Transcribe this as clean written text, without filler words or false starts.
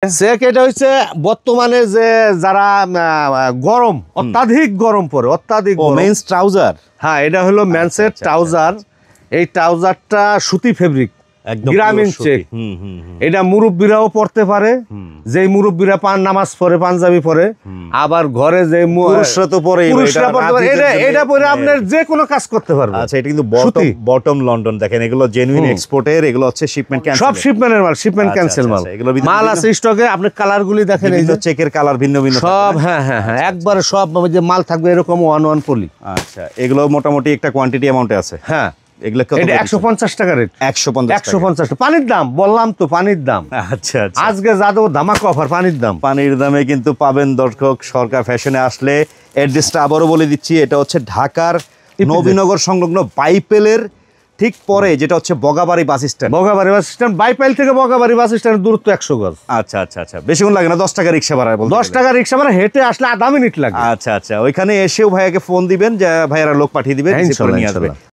Check এটা হচ্ছে বর্তমানে যে যারা গরম অত্যাধিক গরম পড়ে অত্যাধিক মেন্স ট্রাউজার। হ্যাঁ এটা হলো মেন্সের ট্রাউজার। এই ট্রাউজারটা সুতি ফেব্রিক গ্রামীণ চেক। এটা মুরব্বীরাও পড়তে পারে, যেই মুরব্বীরা নামাজ পড়ে পাঞ্জাবি পরে, আবার ঘরে যে পুরুষরা তো পরে এটা পরে আপনার যে কোনো কাজ করতে পারবে। আচ্ছা এটা কিন্তু বটম লন্ডন দেখেন, এগুলো জেনুইন এক্সপোর্টের, এগুলো হচ্ছে শিপমেন্ট ক্যান্সেল, সব শিপমেন্টের মাল, শিপমেন্ট ক্যান্সেল মাল। এগুলো মাল আছে স্টকে, আপনি কালারগুলি দেখেন, এই যে চেকের কালার ভিন্ন ভিন্ন সব। হ্যাঁ হ্যাঁ হ্যাঁ একবারে সব যে মাল থাকবে এরকম ওয়ান পলি। আচ্ছা এগুলো মোটামুটি একটা কোয়ান্টিটি অ্যামাউন্টে আছে। হ্যাঁ এগুলো কত? 150 টাকা রেট। 150 পানির দাম বললাম তো, পানির দাম। আচ্ছা আজকে যা দেবো ধামাকা অফার, পানির দাম। পানির দামে কিন্তু পাবেন দর্শক সরকার ফ্যাশনে আসলে। অ্যাড্রেসটা আবারও বলে দিচ্ছি, এটা হচ্ছে ঢাকার নবীনগর সংলগ্ন বাইপেলের ঠিক পরে, যেটা হচ্ছে Bagabari bus stand. Bagabari bus stand, Baipail থেকে বগাবাড়ি বাস স্ট্যান্ডের দূরত্ব 100 গজ। আচ্ছা আচ্ছা আচ্ছা, বেশিক্ষণ লাগে না, 10 টাকা রিক্সা ভাড়া। 10 টাকা রিক্সা ভাড়া, হেঁটে আসলে আধা মিনিট লাগে। আচ্ছা আচ্ছা, ওইখানে এসেও ভাইয়াকে ফোন দিবেন, যে ভাইয়ারা লোক পাঠিয়ে দিবেন, নিয়ে আসবে।